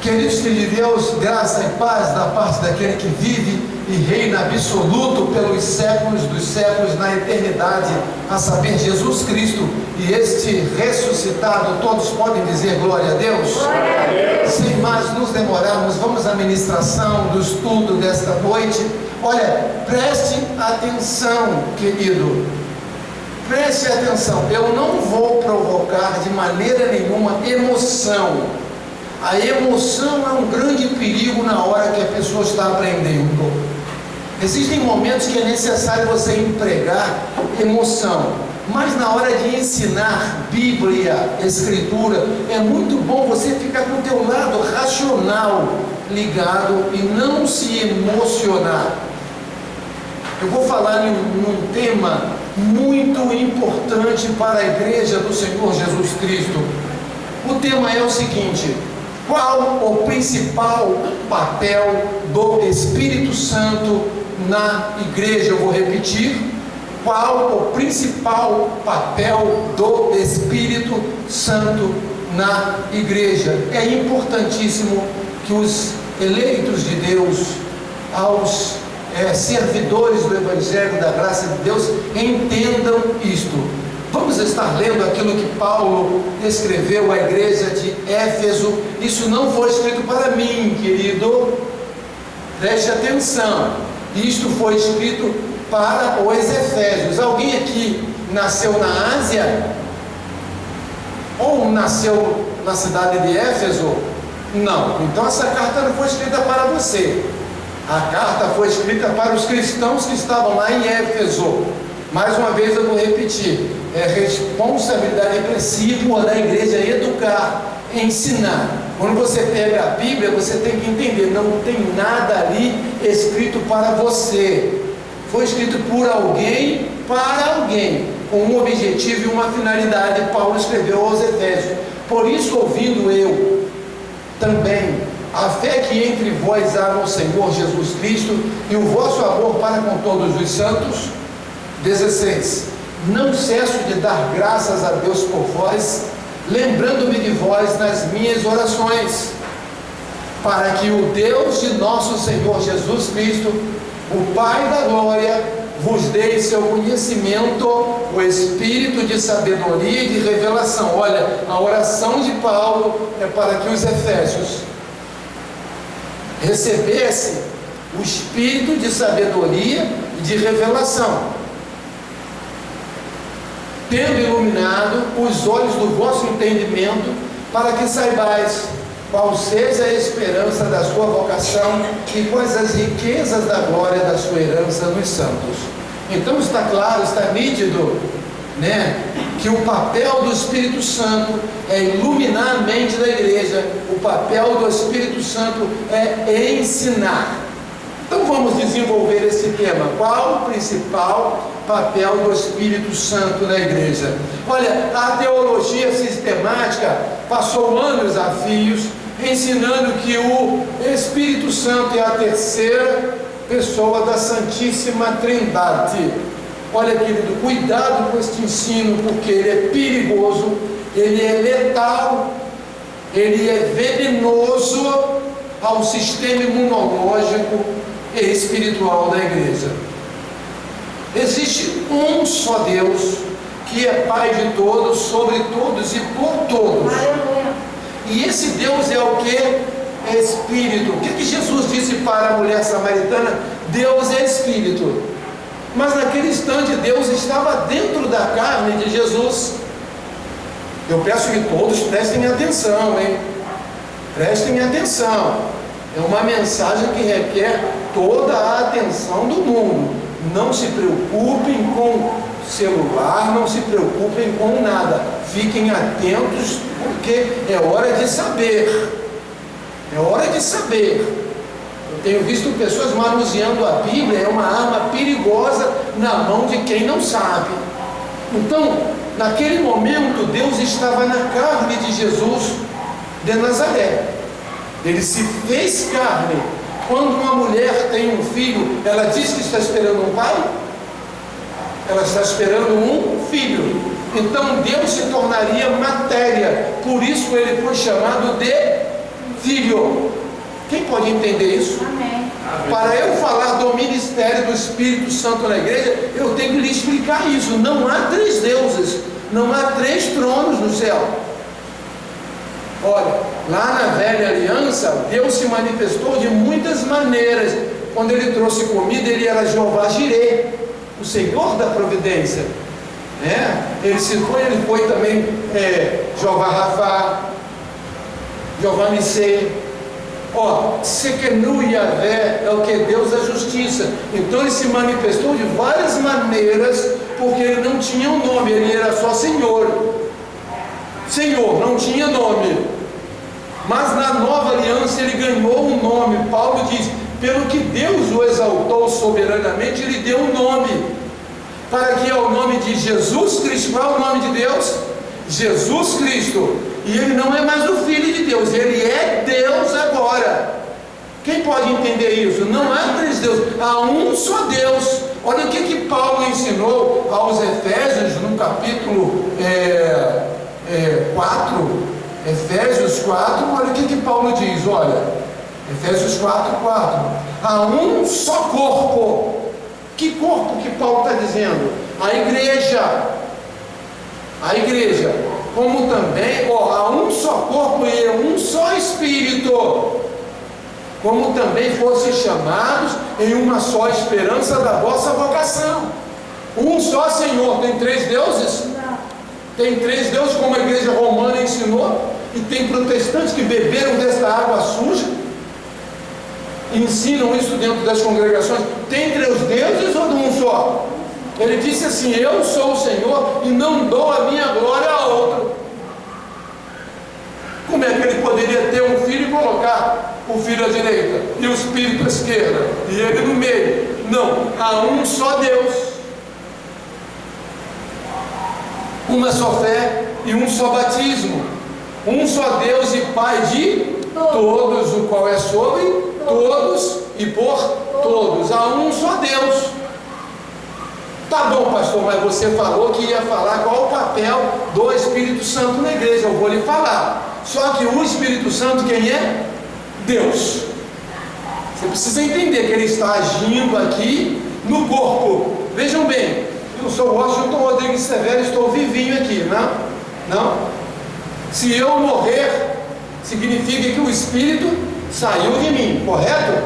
Queridos filhos de Deus, graça e paz da parte daquele que vive e reina absoluto pelos séculos dos séculos na eternidade, a saber, Jesus Cristo, e este ressuscitado. Todos podem dizer glória a Deus? Glória a Deus. Sem mais nos demorarmos, vamos à ministração do estudo desta noite. Olha, preste atenção, querido, preste atenção. Eu não vou provocar de maneira nenhuma emoção. A emoção é um grande perigo na hora que a pessoa está aprendendo. Existem momentos que é necessário você empregar emoção, mas na hora de ensinar Bíblia, Escritura, é muito bom você ficar com o teu lado racional ligado e não se emocionar. Eu vou falar num tema muito importante para a igreja do Senhor Jesus Cristo. O tema é o seguinte: qual o principal papel do Espírito Santo na igreja? Eu vou repetir: qual o principal papel do Espírito Santo na igreja? É importantíssimo que os eleitos de Deus, aos servidores do Evangelho da graça de Deus, entendam isto. Vamos estar lendo aquilo que Paulo escreveu à igreja de Éfeso. Isso não foi escrito para mim, querido, preste atenção. Isto foi escrito para os Efésios. Alguém aqui nasceu na Ásia? Ou nasceu na cidade de Éfeso? Não. Então essa carta não foi escrita para você. A carta foi escrita para os cristãos que estavam lá em Éfeso. Mais uma vez eu vou repetir: é responsabilidade, é princípio da igreja educar, ensinar. Quando você pega a Bíblia, você tem que entender, não tem nada ali escrito para você. Foi escrito por alguém, para alguém, com um objetivo e uma finalidade. Paulo escreveu aos Efésios. Por isso, ouvindo eu também a fé que entre vós há no Senhor Jesus Cristo e o vosso amor para com todos os santos. 16. Não cesso de dar graças a Deus por vós, lembrando-me de vós nas minhas orações, para que o Deus de nosso Senhor Jesus Cristo, o Pai da glória, vos dê seu conhecimento, o espírito de sabedoria e de revelação. Olha, a oração de Paulo é para que os efésios recebessem o espírito de sabedoria e de revelação, tendo iluminado os olhos do vosso entendimento, para que saibais qual seja a esperança da sua vocação e quais as riquezas da glória da sua herança nos santos. Então está claro, está nítido, né, que o papel do Espírito Santo é iluminar a mente da igreja. O papel do Espírito Santo é ensinar. Então vamos desenvolver esse tema. Qual o principal papel do Espírito Santo na igreja? Olha, a teologia sistemática passou anos a fios ensinando que o Espírito Santo é a terceira pessoa da Santíssima Trindade. Olha, querido, cuidado com este ensino, porque ele é perigoso, ele é letal, ele é venenoso ao sistema imunológico e espiritual da igreja. Existe um só Deus, que é Pai de todos, sobre todos e por todos. E esse Deus é o que? É Espírito. O que Jesus disse para a mulher samaritana? Deus é Espírito. Mas naquele instante Deus estava dentro da carne de Jesus. Eu peço que todos prestem atenção, hein? Prestem atenção. É uma mensagem que requer toda a atenção do mundo. Não se preocupem com celular, não se preocupem com nada. Fiquem atentos, porque é hora de saber. É hora de saber. Eu tenho visto pessoas manuseando a Bíblia, é uma arma perigosa na mão de quem não sabe. Então, naquele momento, Deus estava na carne de Jesus de Nazaré. Ele se fez carne. Quando uma mulher tem um filho, ela diz que está esperando um pai? Ela está esperando um filho. Então Deus se tornaria matéria. Por isso ele foi chamado de filho. Quem pode entender isso? Amém. Para eu falar do ministério do Espírito Santo na igreja, eu tenho que lhe explicar isso. Não há 3 deuses, não há 3 tronos no céu. Olha, lá na velha aliança, Deus se manifestou de muitas maneiras. Quando ele trouxe comida, ele era Jeová Jireh, o Senhor da providência. Ele foi também Jeová Rafá, Jeová Nissi. Sekenu Yahvé é o que? Deus da justiça. Então ele se manifestou de várias maneiras, porque ele não tinha um nome, ele era só Senhor. Senhor, não tinha nome. Mas na nova aliança ele ganhou um nome. Paulo diz: pelo que Deus o exaltou soberanamente, ele deu um nome. Para que é o nome de Jesus Cristo. Qual é o nome de Deus? Jesus Cristo. E ele não é mais o Filho de Deus, ele é Deus agora. Quem pode entender isso? Não há 3 deuses, há um só Deus. Olha o que Paulo ensinou aos Efésios no capítulo 4. Efésios 4, olha o que Paulo diz. Olha, Efésios 4. Há um só corpo. Que corpo que Paulo está dizendo? A igreja, como também, há um só corpo e um só Espírito, como também fossem chamados em uma só esperança da vossa vocação. Um só Senhor. Tem 3 deuses? Não. Tem 3 deuses, como a igreja romana ensinou, e tem protestantes que beberam desta água suja, ensinam isso dentro das congregações. Tem 3 deuses ou de um só? Ele disse assim: eu sou o Senhor e não dou a minha glória a outro. Como é que ele poderia ter um filho e colocar o filho à direita e o Espírito à esquerda e ele no meio? Não, há um só Deus, uma só fé e um só batismo, um só Deus e Pai de todos, o qual é sobre todos e por todos. Há um só Deus. Tá bom, pastor, mas você falou que ia falar qual o papel do Espírito Santo na igreja. Eu vou lhe falar. Só que o Espírito Santo, quem é? Deus. Você precisa entender que ele está agindo aqui no corpo. Vejam bem, eu sou Washington Rodrigues Severo, estou vivinho aqui, não? Se eu morrer, significa que o Espírito saiu de mim, correto?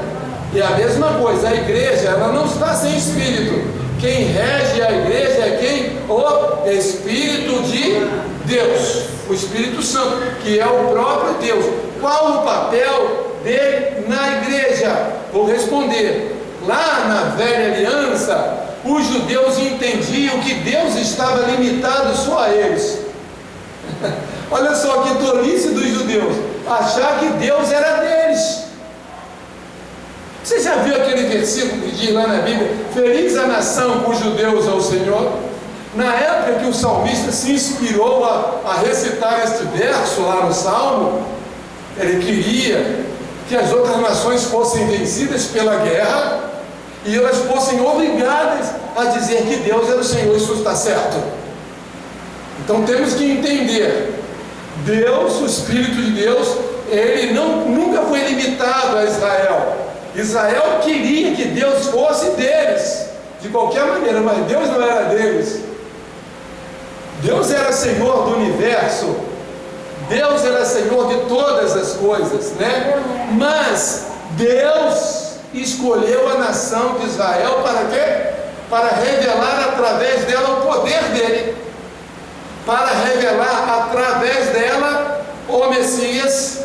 E a mesma coisa, a igreja, ela não está sem Espírito. Quem rege a igreja é quem? O Espírito de Deus, o Espírito Santo, que é o próprio Deus. Qual o papel dele na igreja? Vou responder. Lá na velha aliança, os judeus entendiam que Deus estava limitado só a eles. Olha só que tolice dos judeus, achar que Deus era deles. Você já viu aquele versículo que diz lá na Bíblia: feliz a nação cujo Deus é o Senhor? Na época que o salmista se inspirou a recitar este verso lá no Salmo, ele queria que as outras nações fossem vencidas pela guerra e elas fossem obrigadas a dizer que Deus era o Senhor. Isso está certo? Então temos que entender, Deus, o Espírito de Deus, ele nunca foi limitado a Israel. Israel queria que Deus fosse deles, de qualquer maneira, mas Deus não era deles. Deus era Senhor do universo, Deus era Senhor de todas as coisas, né? Mas Deus escolheu a nação de Israel para quê? Para revelar através dela o poder dele, para revelar através dela o Messias,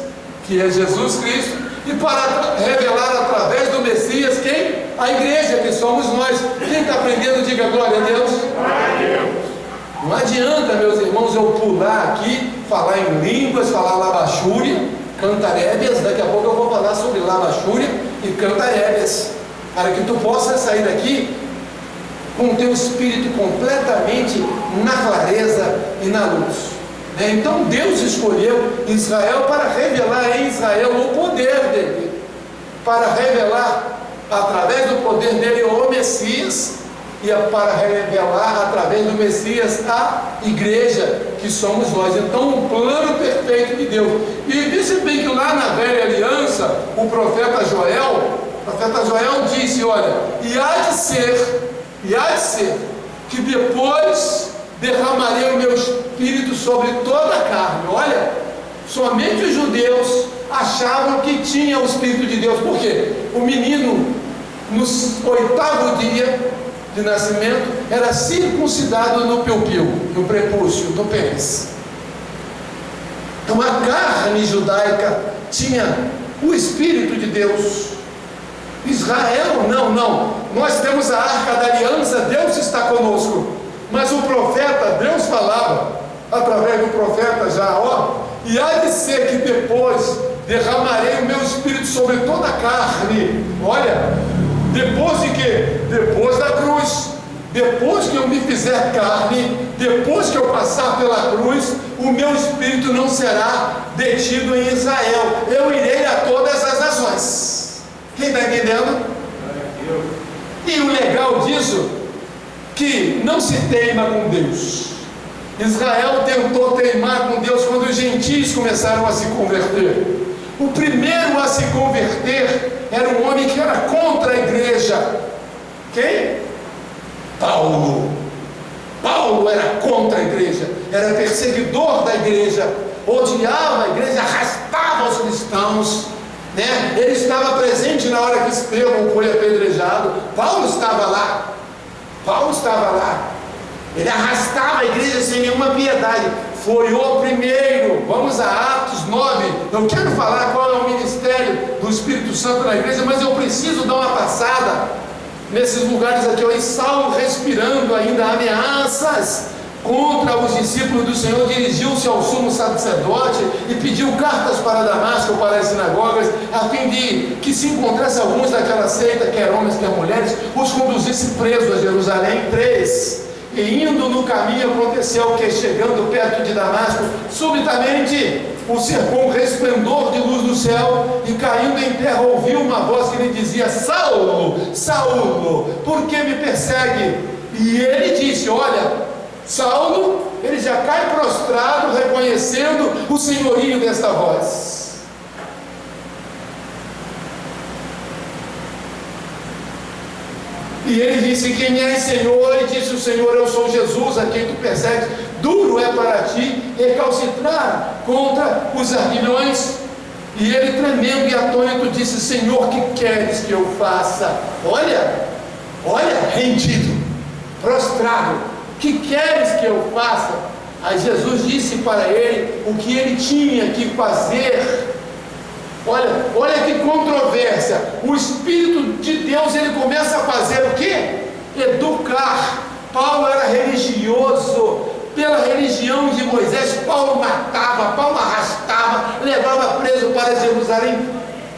que é Jesus Cristo, e para revelar através do Messias quem? A igreja, que somos nós. Quem está aprendendo, diga glória a Deus. Não adianta, meus irmãos, eu pular aqui, falar em línguas, falar labachúria, cantarébias. Daqui a pouco eu vou falar sobre labachúria e cantarébias, para que tu possa sair daqui com o teu espírito completamente na clareza e na luz. Então Deus escolheu Israel para revelar em Israel o poder dele, para revelar através do poder dele o Messias e é para revelar através do Messias a igreja, que somos nós. Então, um plano perfeito de Deus. E disse bem que lá na velha aliança, o profeta Joel disse: olha, e há de ser que depois derramarei o meu espírito sobre toda a carne. Olha, somente os judeus achavam que tinha o Espírito de Deus. Por quê? O menino, no 8º dia de nascimento, era circuncidado no piu-piu, no prepúcio, no pênis. Então a carne judaica tinha o Espírito de Deus. Israel, não. Nós temos a arca da aliança, Deus está conosco. Mas o profeta, Deus falava através do profeta já, e há de ser que depois derramarei o meu espírito sobre toda a carne. Olha, depois de quê? Depois da cruz. Depois que eu me fizer carne, depois que eu passar pela cruz, o meu espírito não será detido em Israel. Eu irei a todas as nações. Quem está entendendo? E o legal disso, que não se teima com Deus. Israel tentou teimar com Deus quando os gentios começaram a se converter. O primeiro a se converter era um homem que era contra a igreja. Quem? Paulo era contra a igreja, era perseguidor da igreja, odiava a igreja, arrastava os cristãos, né? Ele estava presente na hora que Estevão foi apedrejado. Paulo estava lá, ele arrastava a igreja sem nenhuma piedade. Foi o primeiro. Vamos a Atos 9. Eu quero falar qual é o ministério do Espírito Santo na igreja, mas eu preciso dar uma passada nesses lugares aqui. E Saulo, respirando ainda ameaças contra os discípulos do Senhor, dirigiu-se ao sumo sacerdote e pediu cartas para Damasco, para as sinagogas, a fim de que se encontrasse alguns daquela seita, quer homens, quer mulheres, os conduzisse presos a Jerusalém. 3. E indo no caminho, aconteceu que, chegando perto de Damasco, subitamente o cercou um resplendor de luz do céu, e caindo em terra ouviu uma voz que lhe dizia: Saulo, Saulo, por que me persegue? E ele disse: olha, Saulo, ele já cai prostrado, reconhecendo o senhorio desta voz. E ele disse: quem és, Senhor? E disse o Senhor: eu sou Jesus, a quem tu persegues. Duro é para ti recalcitrar contra os arguilhões. E ele, tremendo e atônito, disse: Senhor, que queres que eu faça? Olha, rendido, prostrado, que queres que eu faça? Aí Jesus disse para ele o que ele tinha que fazer. Olha que controvérsia. O Espírito de Deus, ele começa a fazer o quê? Educar. Paulo era religioso. Pela religião de Moisés, Paulo matava, Paulo arrastava, levava preso para Jerusalém,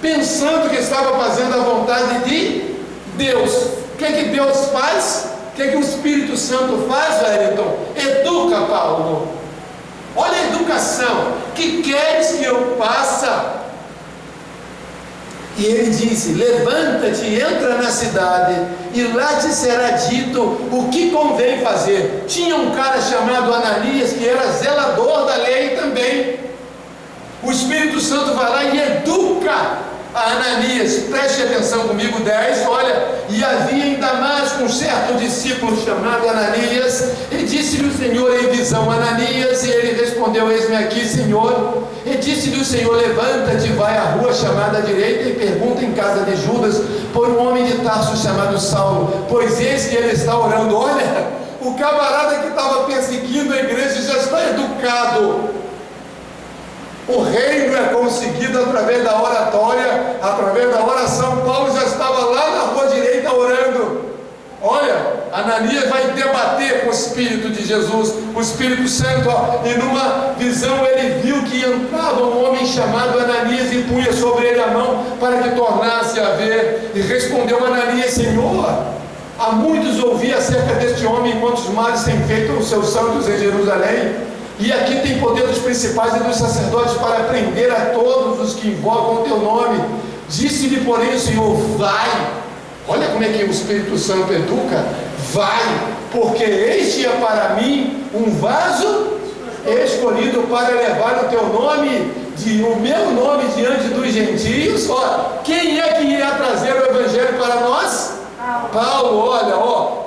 pensando que estava fazendo a vontade de Deus. O que Deus faz? O que o Espírito Santo faz, Wellington? Educa Paulo. Olha a educação. Que queres que eu faça? E ele disse: levanta-te, entra na cidade, e lá te será dito o que convém fazer. Tinha um cara chamado Ananias, que era zelador da lei também. O Espírito Santo vai lá e educa a Ananias. Preste atenção comigo. 10, olha, e havia em Damasco um certo discípulo chamado Ananias, e disse-lhe o Senhor em visão: Ananias, e ele respondeu: eis-me aqui, Senhor. E disse-lhe o Senhor: levanta-te, vai à rua chamada à direita, e pergunta em casa de Judas por um homem de Tarso chamado Saulo, pois eis que ele está orando. Olha, o camarada que estava perseguindo a igreja já está educado. O reino é conseguido através da oratória, através da oração. Paulo já estava lá na rua direita orando. Olha, Ananias vai debater com o Espírito de Jesus, o Espírito Santo, e numa visão ele viu que entrava um homem chamado Ananias e punha sobre ele a mão para que tornasse a ver. E respondeu Ananias: Senhor, há muitos ouvi acerca deste homem, quantos males tem feito os seus santos em Jerusalém. E aqui tem poder dos principais e dos sacerdotes para prender a todos os que invocam o teu nome. Disse-lhe, porém, o Senhor: vai. Olha como é que o Espírito Santo educa. vai, porque este é para mim um vaso escolhido para levar o teu nome, o meu nome diante dos gentios. Ó, quem é que irá trazer o evangelho para nós? Paulo, olha,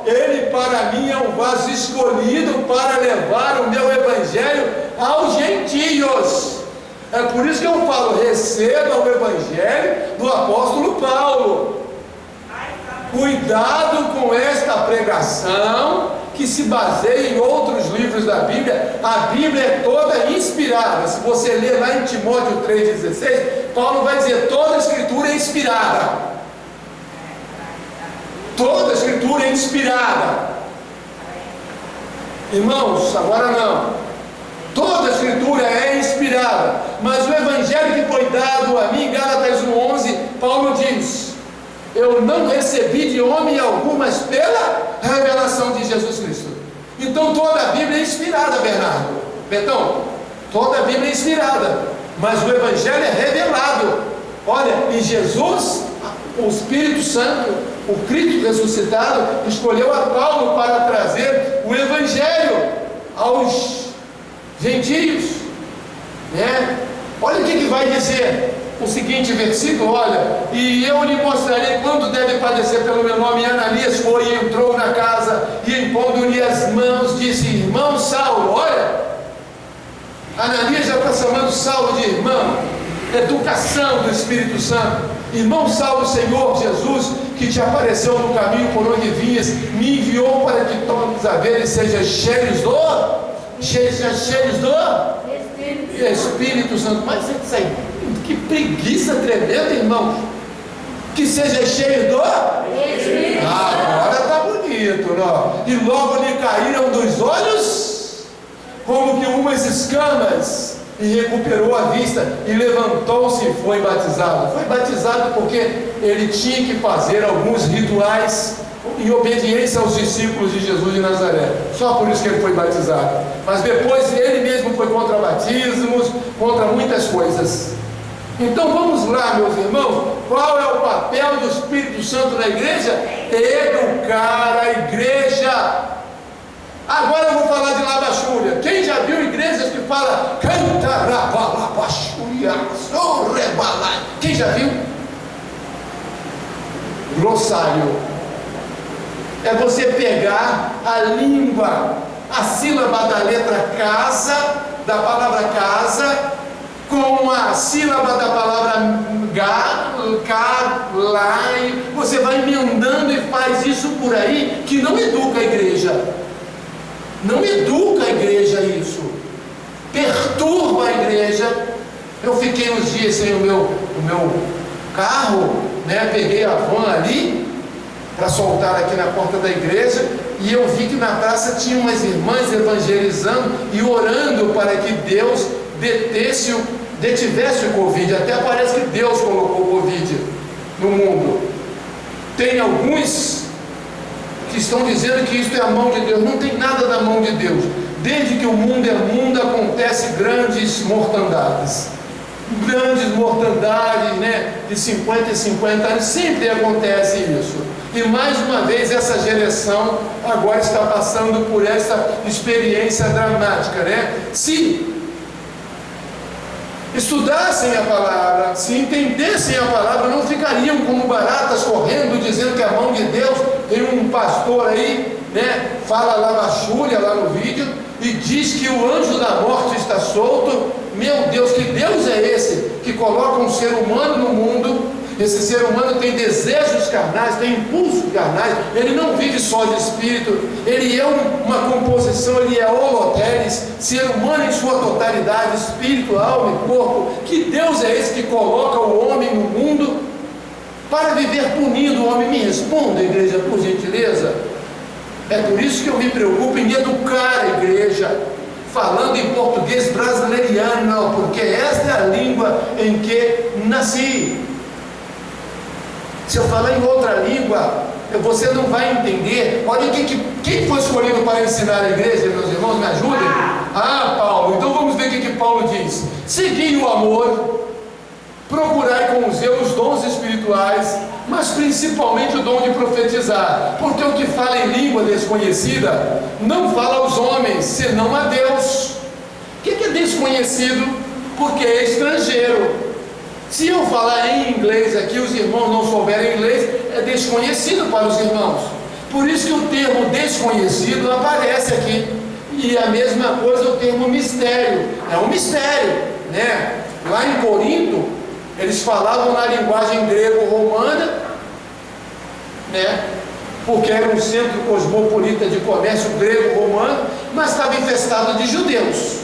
ele para mim é um vaso escolhido para levar o meu evangelho aos gentios. É por isso que eu falo, receba o evangelho do apóstolo Paulo. Cuidado com esta pregação que se baseia em outros livros da Bíblia. A Bíblia é toda inspirada. Se você ler lá em Timóteo 3,16, Paulo vai dizer, toda a escritura é inspirada. Toda a escritura é inspirada. Irmãos, agora não. Toda a escritura é inspirada. Mas o evangelho que foi dado a mim, Gálatas 1,11, Paulo diz, eu não recebi de homem algum, mas pela revelação de Jesus Cristo. Então toda a Bíblia é inspirada, Bernardo. Betão, toda a Bíblia é inspirada, mas o evangelho é revelado. Olha, e Jesus, o Espírito Santo, o Cristo ressuscitado, escolheu a Paulo para trazer o evangelho aos gentios, né? Olha o que vai dizer o seguinte versículo, olha, e eu lhe mostrarei quando deve padecer pelo meu nome. E Ananias foi e entrou na casa, e impondo-lhe as mãos, disse, irmão Saulo, olha, Ananias já está chamando Saulo de irmão, educação do Espírito Santo. Irmão Saulo, Senhor Jesus, que te apareceu no caminho por onde vinhas, me enviou para que tomes a ver e sejam cheios do Espírito Santo. Mas isso aí, que preguiça tremenda, irmão. Que seja cheio do Espírito. Agora está bonito, não? E logo lhe caíram dos olhos como que umas escamas, e recuperou a vista, e levantou-se e foi batizado. Foi batizado porque ele tinha que fazer alguns rituais em obediência aos discípulos de Jesus de Nazaré. Só por isso que ele foi batizado. Mas depois ele mesmo foi contra batismos, contra muitas coisas. Então vamos lá, meus irmãos, qual é o papel do Espírito Santo na igreja? Educar a igreja. Agora eu vou falar de labachúria. Quem já viu igrejas que falam cantarabalabaxúria, sorrebalai? Quem já viu? Glossário. É você pegar a língua, a sílaba da letra casa, da palavra casa, com a sílaba da palavra lai, você vai emendando e faz isso por aí, que não educa a igreja. Não educa a igreja isso, perturba a igreja. Eu fiquei uns dias sem o meu carro, né? Peguei a van ali para soltar aqui na porta da igreja, e eu vi que na praça tinha umas irmãs evangelizando e orando para que Deus detivesse o Covid. Até parece que Deus colocou o Covid no mundo. Tem alguns que estão dizendo que isso é a mão de Deus. Não tem nada da mão de Deus. Desde que o mundo é mundo, acontece grandes mortandades, né? De 50 em 50 anos, sempre acontece isso. E mais uma vez essa geração agora está passando por essa experiência dramática, né? Se estudassem a palavra, se entendessem a palavra, não ficariam como baratas correndo, dizendo que a mão de Deus. Tem um pastor aí, né, fala labachúria lá no vídeo, e diz que o anjo da morte está solto. Meu Deus, que Deus é esse que coloca um ser humano no mundo? Esse ser humano tem desejos carnais, tem impulsos carnais, ele não vive só de espírito, ele é uma composição, ele é holoteres, ser humano em sua totalidade, espírito, alma e corpo. Que Deus é esse que coloca o homem no mundo para viver punindo o homem? Me responda, igreja, por gentileza. É por isso que eu me preocupo em educar a igreja, falando em português brasileiriano, porque esta é a língua em que nasci. Se eu falar em outra língua, você não vai entender. Olha quem foi escolhido para ensinar a igreja, meus irmãos, me ajudem. Paulo. Então vamos ver o que Paulo diz. Segui o amor, procurai com zelo os dons espirituais espirituais, mas principalmente o dom de profetizar, porque o que fala em língua desconhecida não fala aos homens, senão a Deus. O que é desconhecido? Porque é estrangeiro. Se eu falar em inglês aqui, os irmãos não souberem inglês, é desconhecido para os irmãos. Por isso que o termo desconhecido aparece aqui. E a mesma coisa o termo mistério. É um mistério, né? Lá em Corinto, eles falavam na linguagem grego-romana, né? Porque era um centro cosmopolita de comércio grego-romano, mas estava infestado de judeus.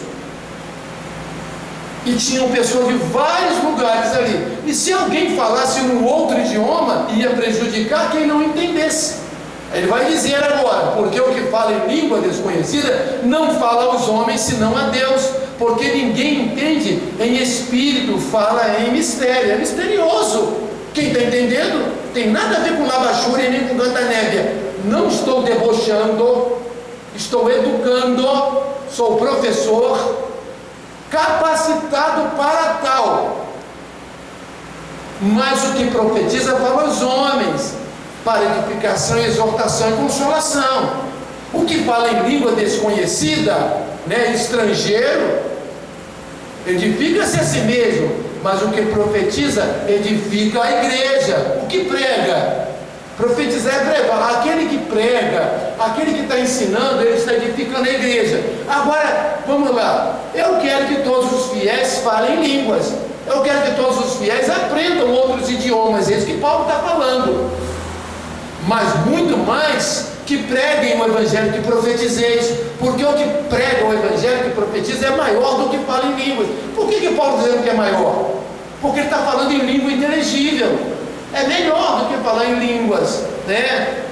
E tinham pessoas de vários lugares ali. E se alguém falasse um outro idioma, ia prejudicar quem não entendesse. Ele vai dizer agora, porque o que fala em língua desconhecida não fala aos homens, senão a Deus. Porque ninguém entende em espírito, fala em mistério. É misterioso. Quem está entendendo? Tem nada a ver com labachúria nem com cantanébia. Não estou debochando, estou educando, sou professor, capacitado para tal. Mas o que profetiza para os homens, para edificação, exortação e consolação. O que fala em língua desconhecida, né, estrangeiro, edifica-se a si mesmo, mas o que profetiza, edifica a igreja. O que prega? Profetizar é pregar. Aquele que prega, aquele que está ensinando, ele está edificando a igreja. Agora, vamos lá. Eu quero que todos os fiéis falem línguas. Eu quero que todos os fiéis aprendam outros idiomas. É isso que Paulo está falando. Mas muito mais que preguem o evangelho, que profetizeis. Porque o que prega o evangelho, que profetiza, é maior do que fala em línguas. Por que Paulo está dizendo que é maior? Porque ele está falando em língua inteligível. É melhor do que falar em línguas, né?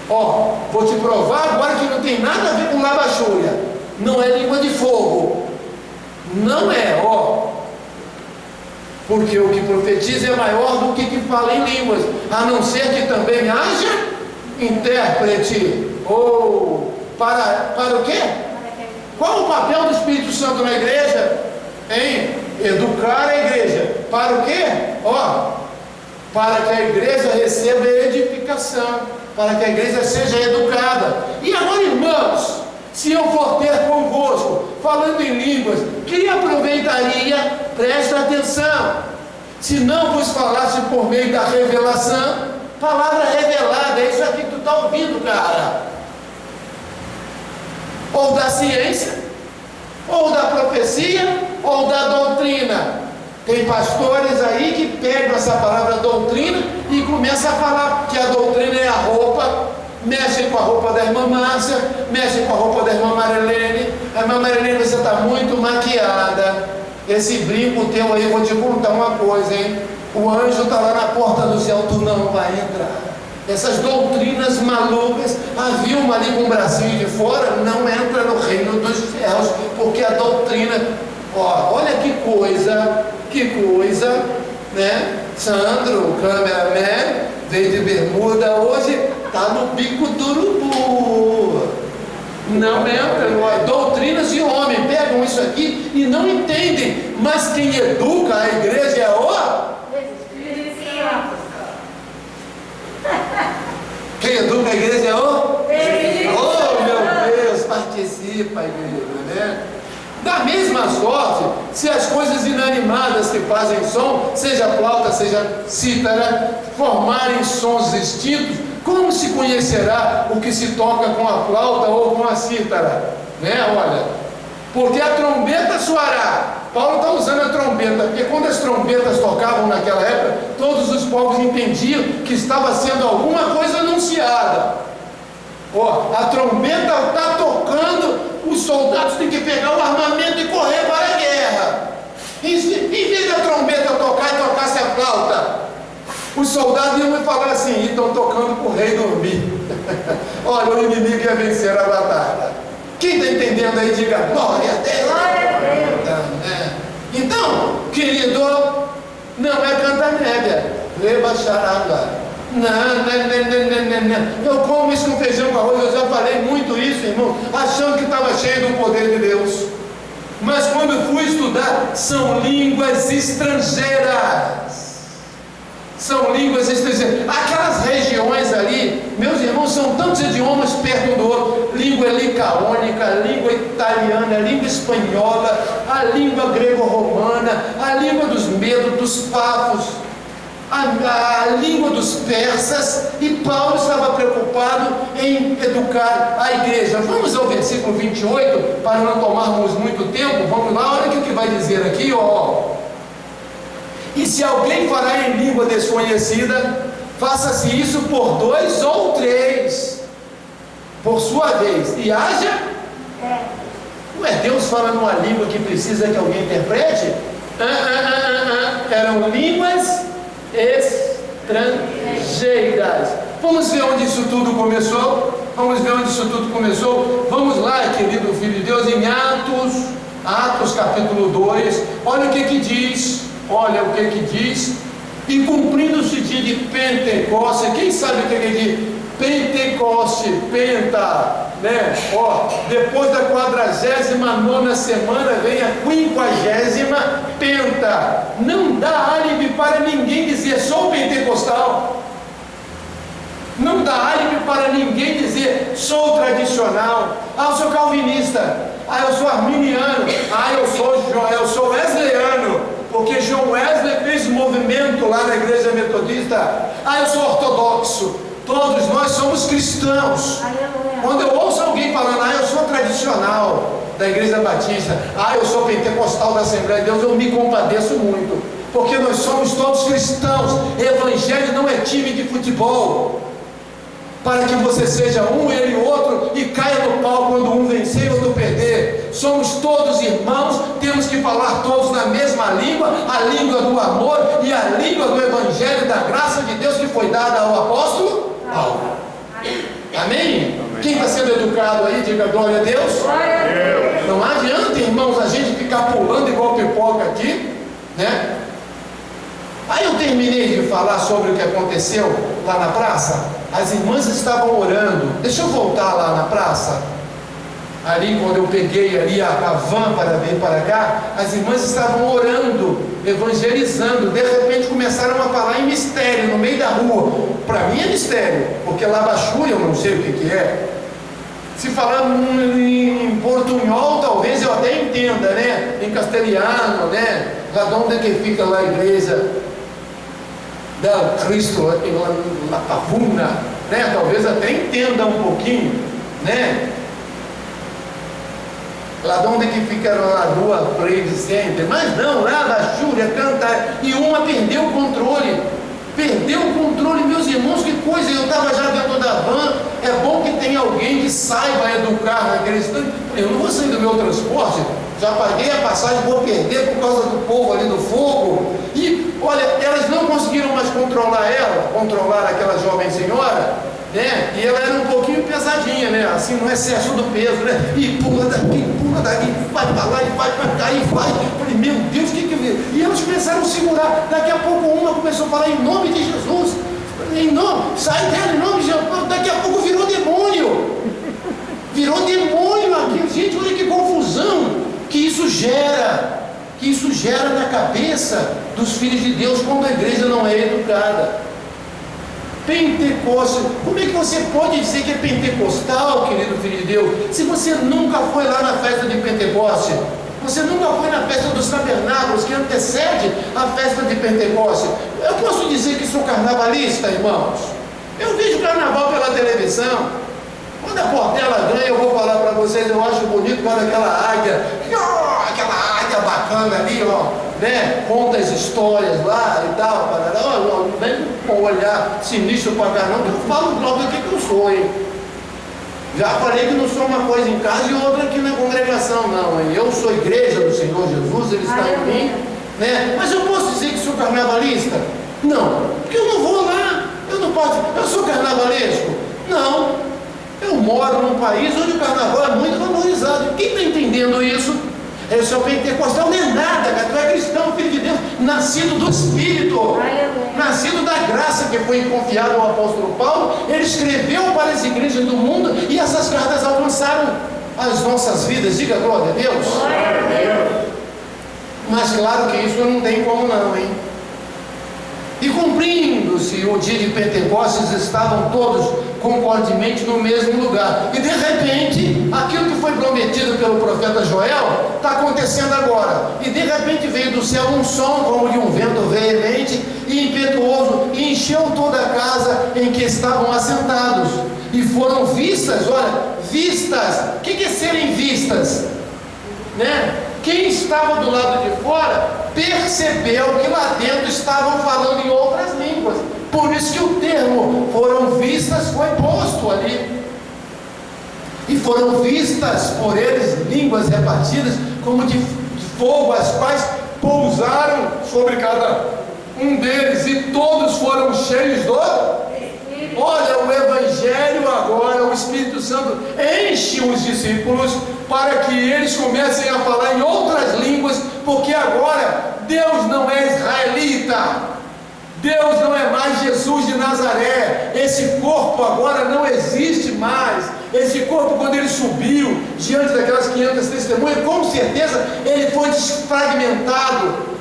Ó, vou te provar agora que não tem nada a ver com labachúria. Não é língua de fogo. Não é, ó. Porque o que profetiza é maior do que fala em línguas. A não ser que também haja intérprete. Ou para o quê? Qual o papel do Espírito Santo na igreja? Em educar a igreja. Para o quê? Ó, para que a igreja receba edificação, para que a igreja seja educada. E agora, irmãos, se eu for ter convosco, falando em línguas, que aproveitaria? Presta atenção. Se não vos falasse por meio da revelação, palavra revelada, é isso aqui que tu está ouvindo, cara. Ou da ciência, ou da profecia, ou da doutrina. Tem pastores aí que pegam essa palavra doutrina e começam a falar que a doutrina é a roupa, mexem com a roupa da irmã Márcia, mexem com a roupa da irmã Marilene. A irmã Marilene, você está muito maquiada. Esse brinco teu aí, vou te contar uma coisa, hein? O anjo está lá na porta do céu, tu não vai entrar. Essas doutrinas malucas, havia uma ali com o bracinho de fora, não entra no reino dos céus, porque a doutrina, ó, olha que coisa, né? Sandro, cameraman, veio de bermuda hoje, tá no bico do urubu. Não entra, doutrinas de homem, pegam isso aqui e não entendem, mas quem educa a igreja é o Espírito Santo. Quem educa a igreja é o Espírito Santo. Oh, meu Deus, participa a igreja, né? Da mesma sorte, se as coisas inanimadas que fazem som, seja flauta, seja cítara, formarem sons extintos, como se conhecerá o que se toca com a flauta ou com a cítara? Né? Olha, porque a trombeta soará. Paulo está usando a trombeta, porque quando as trombetas tocavam naquela época, todos os povos entendiam que estava sendo alguma coisa anunciada. Ó, a trombeta está tocando, os soldados têm que pegar o armamento e correr para a guerra. Em vez da trombeta tocar e tocasse a flauta, os soldados iam me falar assim: estão tocando para o rei dormir. Olha, o inimigo ia vencer a batalha. Quem está entendendo aí, diga glória a Deus. Glória a Deus. Então, querido, não é cantanébia. Rebaixarada. Não. Eu como isso com feijão com arroz, eu já falei muito isso, irmão, achando que estava cheio do poder de Deus. Mas quando fui estudar, são línguas estrangeiras. São línguas estrangeiras. Aquelas regiões ali, meus irmãos, são tantos idiomas perto do outro. Língua licaônica, língua italiana, língua espanhola, a língua grego-romana, a língua dos medos, dos pafos, a língua dos persas. E Paulo estava preocupado em educar a igreja. Vamos ao versículo 28, para não tomarmos muito tempo. Vamos lá, olha o que vai dizer aqui, ó. E se alguém falar em língua desconhecida, faça-se isso por 2 ou 3, por sua vez, e haja. Ué, Deus fala numa língua que precisa que alguém interprete? Eram línguas estrangeiras. Vamos ver onde isso tudo começou? Vamos ver onde isso tudo começou? Vamos lá, querido filho de Deus, em Atos capítulo 2, olha o que diz. Olha o que diz. E cumprindo-se o dia de Pentecoste. Quem sabe o que diz? Pentecoste, penta, né? Ó, depois da 49ª semana vem a 50ª penta. Não dá álibi para ninguém dizer sou pentecostal. Não dá álibi para ninguém dizer sou tradicional. Ah, eu sou calvinista. Ah, eu sou arminiano. Ah, eu sou wesleyano, porque John Wesley fez movimento lá na igreja metodista. Ah, eu sou ortodoxo. Todos nós somos cristãos. Quando eu ouço alguém falando, ah, eu sou tradicional da igreja batista, ah, eu sou pentecostal da Assembleia de Deus, eu me compadeço muito, porque nós somos todos cristãos. Evangelho não é time de futebol, para que você seja um, ele outro, e caia no pau quando um vencer e outro perder. Somos todos irmãos, temos que falar todos na mesma língua, a língua do amor e a língua do Evangelho, da graça de Deus que foi dada ao apóstolo Paulo. Amém? Quem está sendo educado aí, diga glória a Deus. Não adianta, irmãos, a gente ficar pulando igual pipoca aqui, né? Aí eu terminei de falar sobre o que aconteceu lá na praça. As irmãs estavam orando. Deixa eu voltar lá na praça. Ali quando eu peguei ali a van para vir para cá, as irmãs estavam orando, evangelizando. De repente começaram a falar em mistério no meio da rua. Para mim é mistério, porque labachúria eu não sei o que é. Se falar em portunhol, talvez eu até entenda, né? Em castelhano, né? Lá de onde que fica lá a igreja da Cristo, La Pavuna, né? Talvez até entenda um pouquinho, né? Lá de onde que fica a rua Trade Center, mas não, lá da Júlia canta, e uma perdeu o controle, meus irmãos, que coisa. Eu estava já dentro da van. É bom que tenha alguém que saiba educar naquele instante. Eu não vou sair do meu transporte, já paguei a passagem, vou perder por causa do povo ali do fogo. E olha, elas não conseguiram mais controlar aquela jovem senhora, né? E ela era um pouquinho pesadinha, né? Assim, no excesso do peso, né? E pula daqui, vai para lá, e vai para cá, e vai. Eu falei, meu Deus, o que que vê? E elas começaram a segurar. Daqui a pouco uma começou a falar em nome de Jesus. Em nome, sai dela, em nome de Jesus. Daqui a pouco virou demônio. Virou demônio aqui. Gente, olha que confusão que isso gera. Que isso gera na cabeça dos filhos de Deus quando a igreja não é educada. Pentecoste, como é que você pode dizer que é pentecostal, querido filho de Deus, se você nunca foi lá na festa de Pentecoste? Você nunca foi na festa dos tabernáculos, que antecede a festa de Pentecoste? Eu posso dizer que sou carnavalista, irmãos? Eu vejo carnaval pela televisão. Quando a Portela ganha, eu vou falar para vocês, eu acho bonito quando aquela águia bacana ali, ó, né? Conta as histórias lá e tal, não vem com um olhar sinistro para caramba, eu falo logo o que eu sou, hein? Já falei que não sou uma coisa em casa e outra aqui na congregação, não, hein? Eu sou igreja do Senhor Jesus, Ele está em mim, né? Mas eu posso dizer que sou carnavalista? Não, porque eu não vou lá, eu não posso, eu sou carnavalesco? Não, eu moro num país onde o carnaval é muito valorizado. Quem está entendendo isso? Eu sou pentecostal, não é nada, cara. Tu é cristão, filho de Deus, nascido do Espírito, nascido da graça que foi confiada ao apóstolo Paulo. Ele escreveu para as igrejas do mundo e essas cartas alcançaram as nossas vidas. Diga glória a Deus. Glória a Deus. Mas claro que isso não tem como não, hein? E cumprindo-se o dia de Pentecostes, estavam todos concordemente no mesmo lugar. E de repente, aquilo que foi prometido pelo profeta Joel, está acontecendo agora. E de repente veio do céu um som como de um vento veemente e impetuoso, e encheu toda a casa em que estavam assentados. E foram vistas, olha, vistas. O que é serem vistas? Né? Quem estava do lado de fora percebeu que lá dentro estavam falando em outras línguas. Por isso que o termo foram vistas foi posto ali. E foram vistas por eles línguas repartidas como de fogo, as quais pousaram sobre cada um deles, e todos foram cheios do... Olha, o Evangelho agora, o Espírito Santo enche os discípulos para que eles comecem a falar em outras línguas, porque agora Deus não é israelita, Deus não é mais Jesus de Nazaré. Esse corpo agora não existe mais. Esse corpo, quando ele subiu diante daquelas 500 testemunhas, com certeza ele foi desfragmentado,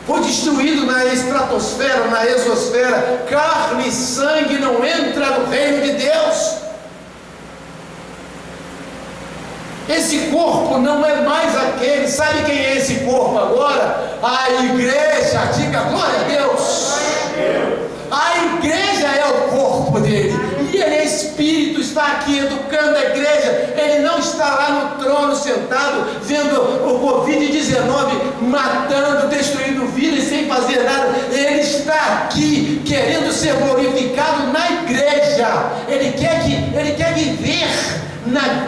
foi destruído na estratosfera, na exosfera. Carne e sangue não entra no reino de Deus. Esse corpo não é mais aquele. Sabe quem é esse corpo agora? A igreja. Diga glória a Deus. A igreja é o corpo dele, e ele é Espírito, está aqui educando a igreja. Ele não está lá no trono sentado vendo o Covid-19 matando, destruindo vidas sem fazer nada. Ele está aqui querendo ser glorificado na igreja. Ele quer viver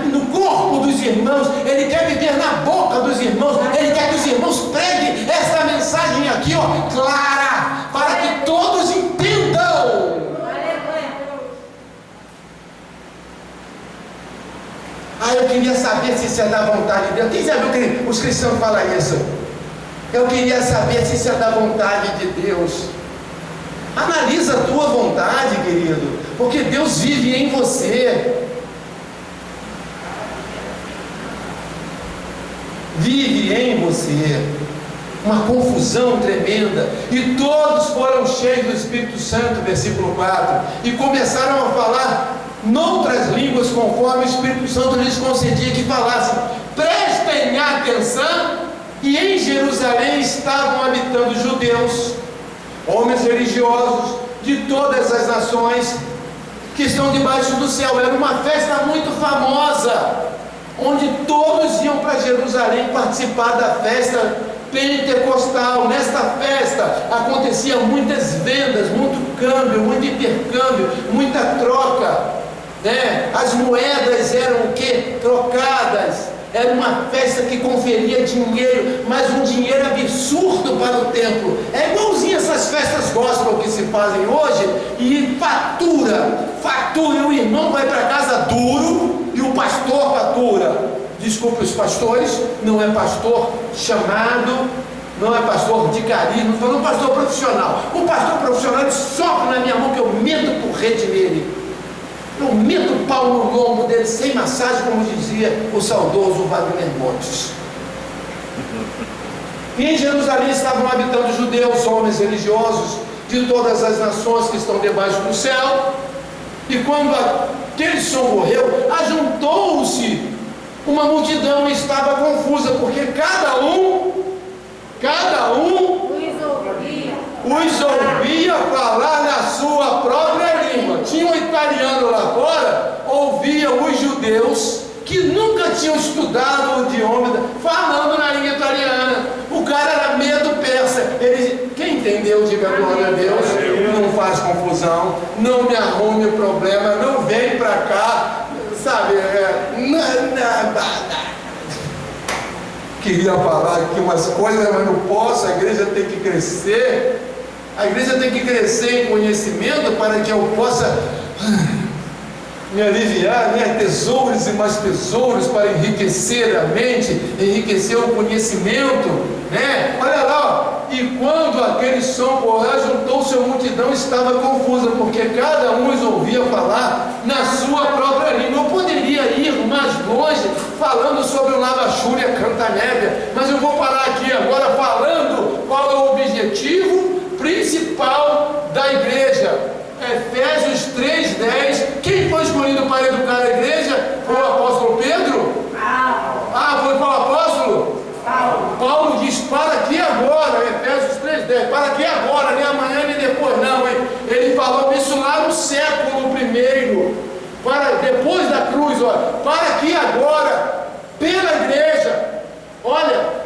no corpo dos irmãos, ele quer viver na boca dos irmãos. Ele quer que os irmãos preguem essa mensagem aqui, ó, clara, para que todos entendam. Eu queria saber se isso é da vontade de Deus. Quem sabe que os cristãos falam isso? Eu queria saber se isso é da vontade de Deus. Analisa a tua vontade, querido, porque Deus vive em você. Vive em você. Uma confusão tremenda. E todos foram cheios do Espírito Santo, versículo 4, e começaram a falar noutras línguas, conforme o Espírito Santo lhes concedia que falassem. Prestem atenção. E em Jerusalém estavam habitando judeus, homens religiosos de todas as nações que estão debaixo do céu. Era uma festa muito famosa, onde todos iam para Jerusalém participar da festa pentecostal. Nesta festa acontecia muitas vendas, muito câmbio, muito intercâmbio, muita troca, né? As moedas eram o que? Trocadas. Era uma festa que conferia dinheiro, mas um dinheiro absurdo para o templo. É igualzinho essas festas gospel que se fazem hoje, e fatura, o irmão vai para casa duro e o pastor fatura. Desculpe os pastores, não é pastor chamado, não é pastor de carisma, não é um pastor profissional. O pastor profissional, ele sopra na minha mão que eu meto o porrete nele. Eu meto o pau no lombo dele sem massagem, como dizia o saudoso Wagner Montes. E em Jerusalém estavam habitando judeus, homens religiosos de todas as nações que estão debaixo do céu. E quando aquele som morreu, ajuntou-se uma multidão e estava confusa, porque cada um os ouvia falar na sua própria língua. Tinha um italiano lá fora, ouvia os judeus que nunca tinham estudado o idioma, falando na língua italiana. O cara era medo persa. Quem entendeu, diga glória a Deus. Não faz confusão, não me arrume o problema, não vem para cá, sabe? Queria falar aqui umas coisas, mas não posso. A igreja tem que crescer. A igreja tem que crescer em conhecimento para que eu possa me aliviar, né? Tesouros e mais tesouros para enriquecer a mente, enriquecer o conhecimento, né? Olha lá, ó. E quando aquele som correu, juntou-se a multidão, estava confusa, porque cada um os ouvia falar na sua própria língua. Eu poderia ir mais longe falando sobre o Lavachúria Cantanébia, mas eu vou parar aqui agora falando qual é o objetivo principal Efésios 3:10. Quem foi escolhido para educar a igreja? Foi o apóstolo Pedro? Foi para o apóstolo? Paulo diz, para que agora, Efésios 3:10, para que agora, nem amanhã nem depois, não, hein? Ele falou isso lá no século I, depois da cruz, olha, para que agora, pela igreja, olha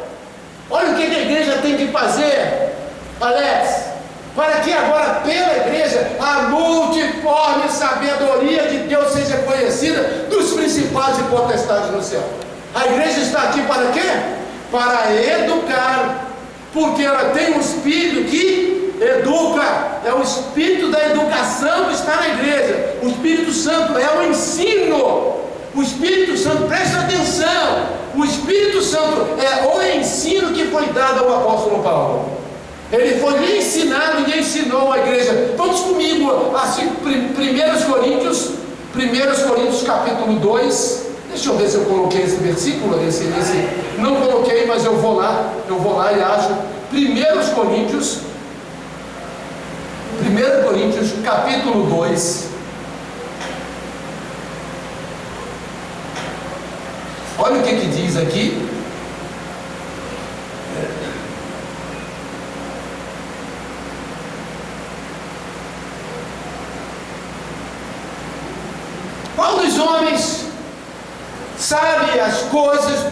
o que a igreja tem que fazer, Alex, para que agora pela igreja a multiforme sabedoria de Deus seja conhecida dos principados e potestades no céu. A igreja está aqui para quê? Para educar, porque ela tem um espírito que educa, é o espírito da educação que está na igreja. O Espírito Santo é o ensino. O Espírito Santo, presta atenção, o Espírito Santo é o ensino que foi dado ao apóstolo Paulo. Ele foi lhe ensinado e ensinou a igreja. Vamos comigo, assim, 1 Coríntios capítulo 2. Deixa eu ver se eu coloquei esse versículo, não coloquei, mas eu vou lá e acho. 1 Coríntios capítulo 2. Olha o que diz aqui. Qual dos homens sabe as coisas?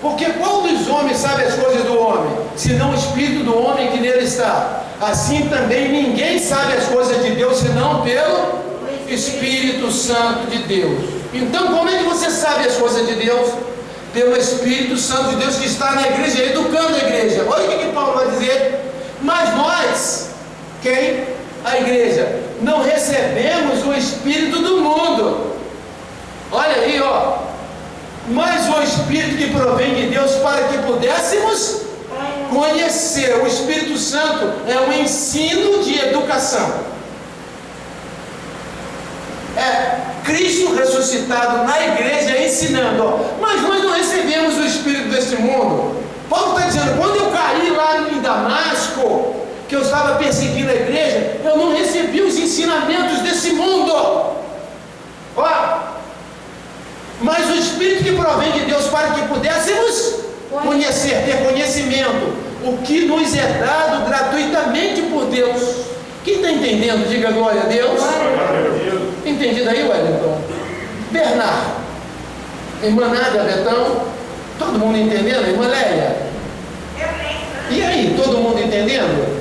Porque qual dos homens sabe as coisas do homem, senão o espírito do homem que nele está? Assim também ninguém sabe as coisas de Deus, senão pelo Espírito Santo de Deus. Então, como é que você sabe as coisas de Deus? Pelo Espírito Santo de Deus que está na igreja, educando a igreja. Olha o que Paulo vai dizer. Mas nós, quem? A igreja, não recebemos o Espírito do mundo. Olha aí, ó. Mas o Espírito que provém de Deus, para que pudéssemos conhecer. O Espírito Santo é um ensino de educação. É Cristo ressuscitado na igreja ensinando, ó. Mas nós não recebemos o Espírito deste mundo. Paulo está dizendo, quando eu caí lá em Damasco, que eu estava perseguindo a igreja, eu não recebi os ensinamentos desse mundo. Ó, mas o Espírito que provém de Deus, para que pudéssemos conhecer, ter conhecimento, o que nos é dado gratuitamente por Deus. Quem está entendendo? Diga glória a Deus. Entendido aí, Wellington? Bernardo, irmã Nádia, Betão, todo mundo entendendo? Irmã Léia? E aí, todo mundo entendendo?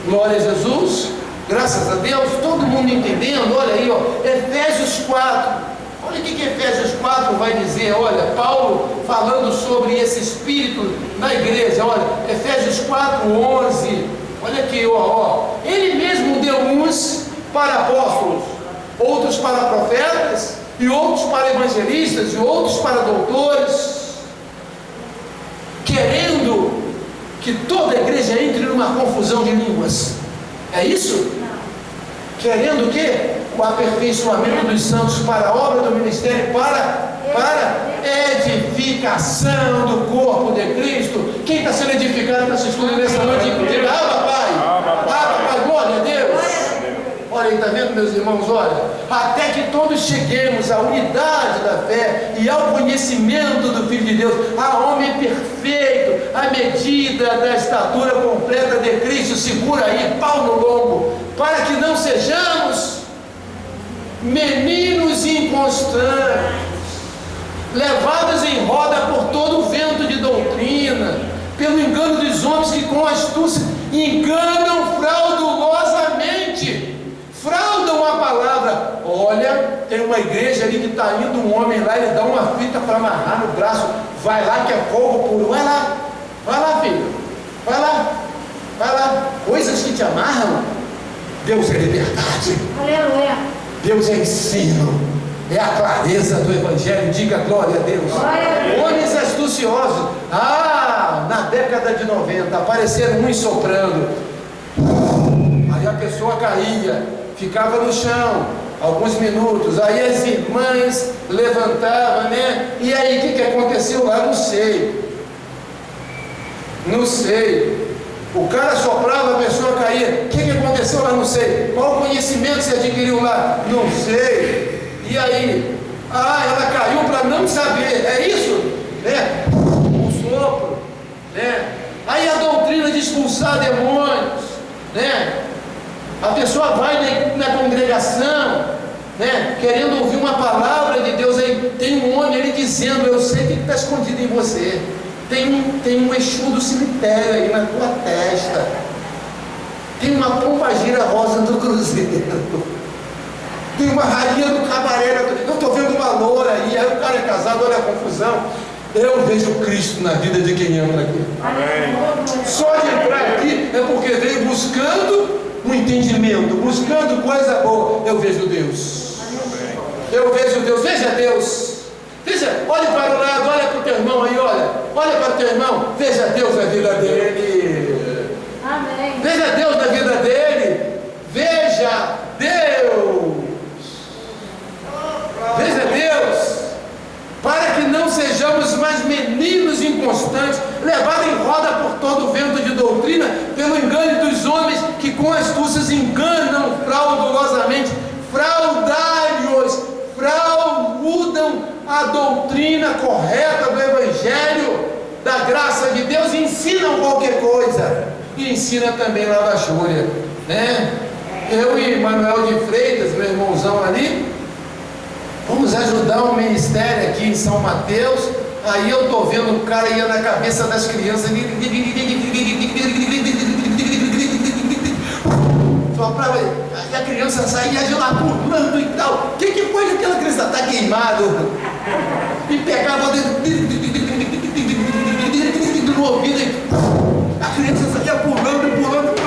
Glória a Jesus, graças a Deus, todo mundo entendendo. Olha aí, ó, Efésios 4. Olha o que Efésios 4 vai dizer. Olha, Paulo falando sobre esse espírito na igreja. Olha, Efésios 4:11. Olha aqui, ó. Ele mesmo deu uns para apóstolos, outros para profetas, e outros para evangelistas, e outros para doutores, querendo que toda a igreja entre numa confusão de línguas. É isso? Querendo o quê? O aperfeiçoamento dos santos para a obra do ministério, para edificação do corpo de Cristo. Quem está sendo edificado, está assistindo nessa noite? Diga, papai, glória a Deus. Olha aí, está vendo, meus irmãos? Olha, até que todos cheguemos à unidade da fé e ao conhecimento do Filho de Deus, a homem perfeito, à medida da estatura completa de Cristo. Segura aí, pau no lombo, para que não sejamos meninos inconstantes, levados em roda por todo o vento de doutrina, pelo engano dos homens que com astúcia enganam fraudulosamente, fraudam a palavra. Olha, tem uma igreja ali que está indo um homem lá, ele dá uma fita para amarrar no braço, vai lá que é fogo puro, vai lá filho, vai lá, coisas que te amarram. Deus é liberdade, aleluia. Deus é ensino, é a clareza do Evangelho. Diga glória a Deus. Homens astuciosos, na década de 90 apareceram uns soprando, aí a pessoa caía, ficava no chão alguns minutos, aí as irmãs levantavam, né? E aí o que aconteceu lá? Não sei. O cara soprava, a pessoa caía. O que aconteceu lá? Não sei. Qual conhecimento você adquiriu lá? Não sei. E aí? Ela caiu para não saber. É isso? Né? O sopro. Né? Aí a doutrina de expulsar demônios. Né? A pessoa vai na congregação, né? Querendo ouvir uma palavra de Deus. Aí tem um homem ali dizendo: eu sei o que está escondido em você. Tem um Exu do cemitério aí na tua testa. Tem uma pombagira rosa do cruzeiro. Tem uma rainha do cabaré. Eu estou vendo uma loura aí. Aí o cara é casado, olha a confusão. Eu vejo Cristo na vida de quem entra aqui. Amém. Só de entrar aqui é porque veio buscando um entendimento, buscando coisa boa. Eu vejo Deus. Amém. Eu vejo Deus. Veja Deus. Veja, olhe para o lado, olha para o teu irmão aí, olha para o teu irmão, veja Deus na vida dele. Amém. Veja Deus na vida dele. Veja Deus. Veja Deus. Para que não sejamos mais meninos inconstantes, levados em roda por todo o vento de doutrina, pelo engano dos homens que com astúcias enganam fraudulosamente, fraudários, fraudam a doutrina correta do Evangelho, da graça de Deus, e ensinam qualquer coisa, e ensina também lavachúria, né? Eu e Manuel de Freitas, meu irmãozão ali, vamos ajudar um ministério aqui em São Mateus. Aí eu estou vendo o cara ia na cabeça das crianças, soprava, e a criança saía de lá pulando e tal. O que foi que aquela criança está queimado? E pegava no ouvido e a criança saía pulando.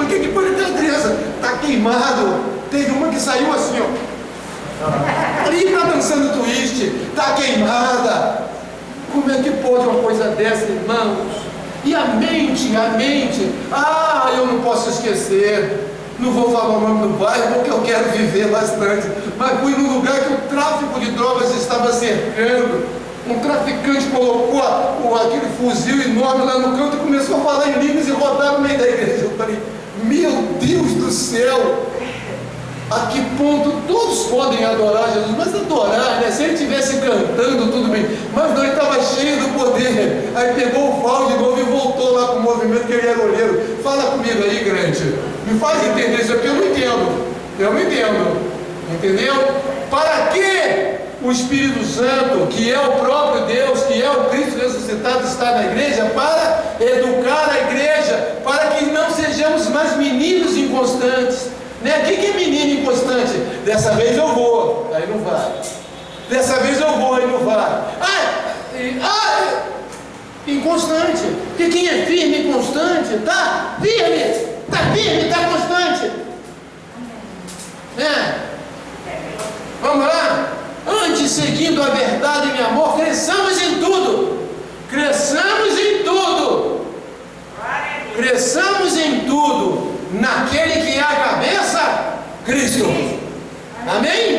O que foi que aquela criança está queimado? Teve uma que saiu assim, ó, ali está dançando twist, está queimada. Como é que pode uma coisa dessa, irmãos? E a mente, eu não posso esquecer. Não vou falar o nome do bairro porque eu quero viver bastante, mas fui num lugar que o tráfico de drogas estava cercando. Um traficante colocou aquele fuzil enorme lá no canto e começou a falar em línguas e rodar no meio da igreja. Eu falei: meu Deus do céu, a que ponto todos podem adorar Jesus? Mas adorar, né? Se ele estivesse cantando, tudo bem, mas não, ele estava cheio do poder. Aí pegou o pau de novo e voltou lá para o movimento, que ele era olheiro. Fala comigo aí, grande, me faz entender isso aqui. Eu não entendo, entendeu? Para que o Espírito Santo, que é o próprio Deus, que é o Cristo ressuscitado, está na igreja? Para educar a igreja, para que não sejamos mais meninos inconstantes, né? O que é menino inconstante? Dessa vez eu vou, aí não vai. Dessa vez eu vou, aí não vai. Inconstante. Porque quem é firme e constante, está firme, está constante. Né? Vamos lá? Antes, seguindo a verdade em amor, cresçamos em tudo. Cresçamos em tudo naquele que é a cabeça, Cristo. Amém?